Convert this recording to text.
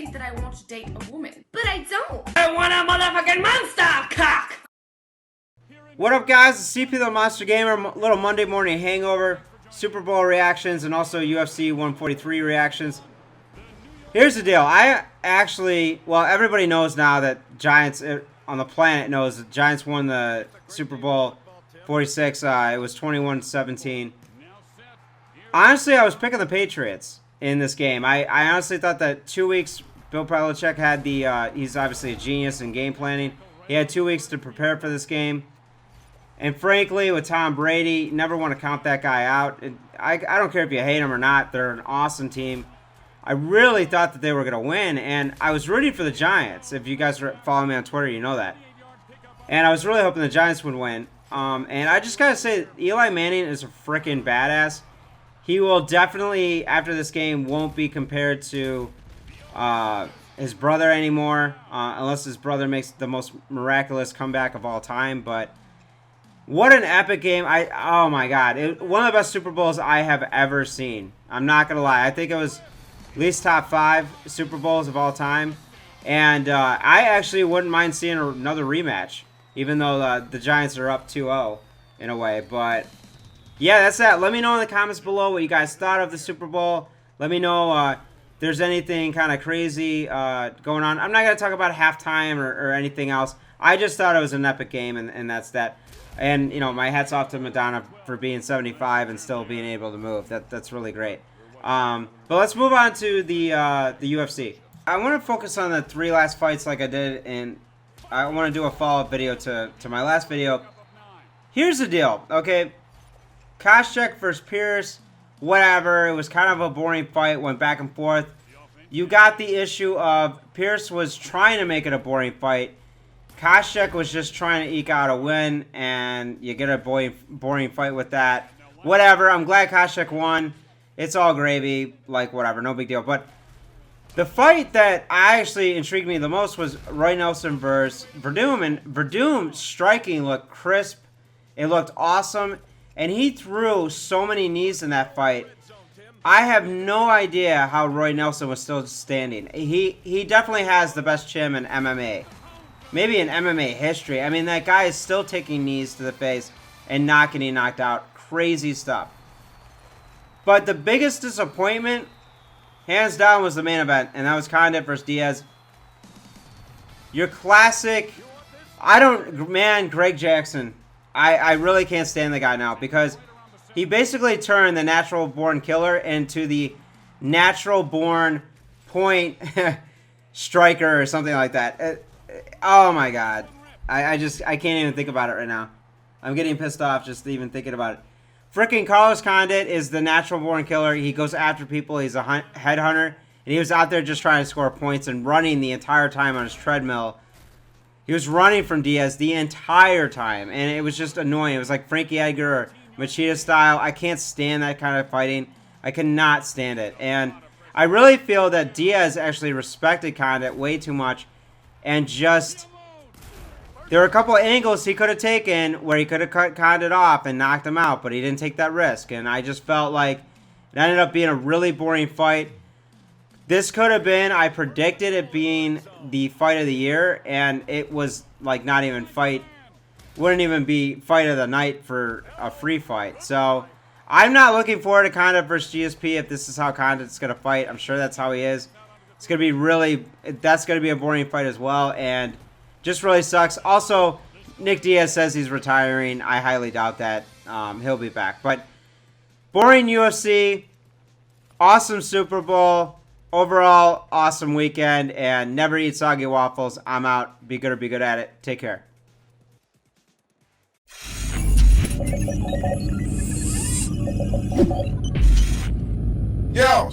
think that I want to date a woman, but I don't. I want a motherfucking monster cock! What up, guys? It's CP the Monster Gamer. Little Monday morning hangover, Super Bowl reactions, and also UFC 143 reactions. Here's the deal. I actually, well, everybody knows now that Giants on the planet knows that Giants won the Super Bowl 46. It was 21-17. Honestly, I was picking the Patriots in this game. I honestly thought that 2 weeks, Bill Belichick had the, he's obviously a genius in game planning. He had 2 weeks to prepare for this game. And frankly, with Tom Brady, never want to count that guy out. I don't care if you hate him or not. They're an awesome team. I really thought that they were going to win, and I was rooting for the Giants. If you guys follow me on Twitter, you know that. And I was really hoping the Giants would win. And I just got to say, Eli Manning is a freaking badass. He will definitely, after this game, won't be compared to his brother anymore, unless his brother makes the most miraculous comeback of all time. But what an epic game. Oh my God. One of the best Super Bowls I have ever seen. I'm not going to lie. I think it was at least top 5 Super Bowls of all time. And I actually wouldn't mind seeing another rematch, even though the Giants are up 2-0 in a way. But yeah, that's that. Let me know in the comments below what you guys thought of the Super Bowl. Let me know if there's anything kind of crazy going on. I'm not going to talk about halftime or anything else. I just thought it was an epic game, and that's that. And, you know, my hat's off to Madonna for being 75 and still being able to move. That's really great. But let's move on to the UFC. I want to focus on the 3 last fights like I did, and I want to do a follow-up video to my last video. Here's the deal, okay? Koscheck versus Pierce, whatever. It was kind of a boring fight, went back and forth. You got the issue of Pierce was trying to make it a boring fight. Koscheck was just trying to eke out a win, and you get a boring fight with that. Whatever, I'm glad Koscheck won. It's all gravy, like whatever, no big deal. But the fight that actually intrigued me the most was Roy Nelson versus Verdum, and Verdum's striking looked crisp. It looked awesome, and he threw so many knees in that fight. I have no idea how Roy Nelson was still standing. He definitely has the best chin in MMA. Maybe in MMA history. I mean, that guy is still taking knees to the face and not getting knocked out. Crazy stuff. But the biggest disappointment, hands down, was the main event, and that was Condit versus Diaz. Your classic, Greg Jackson. I really can't stand the guy now, because he basically turned the natural-born killer into the natural-born point striker or something like that. Oh my God. I can't even think about it right now. I'm getting pissed off just even thinking about it. Freaking Carlos Condit is the natural-born killer. He goes after people. He's a headhunter. And he was out there just trying to score points and running the entire time on his treadmill. He was running from Diaz the entire time. And it was just annoying. It was like Frankie Edgar or Machida style. I can't stand that kind of fighting. I cannot stand it. And I really feel that Diaz actually respected Condit way too much. And just, there were a couple of angles he could have taken where he could have cut Condit off and knocked him out, but he didn't take that risk. And I just felt like it ended up being a really boring fight. This could have been, I predicted it being the fight of the year, and it was like not even fight, wouldn't even be fight of the night for a free fight. So I'm not looking forward to Condit versus GSP if this is how Condit's going to fight. I'm sure that's how he is. It's going to be that's going to be a boring fight as well, and just really sucks. Also, Nick Diaz says he's retiring. I highly doubt that. He'll be back. But boring UFC, awesome Super Bowl, overall awesome weekend, and never eat soggy waffles. I'm out. Be good or be good at it. Take care. Yo,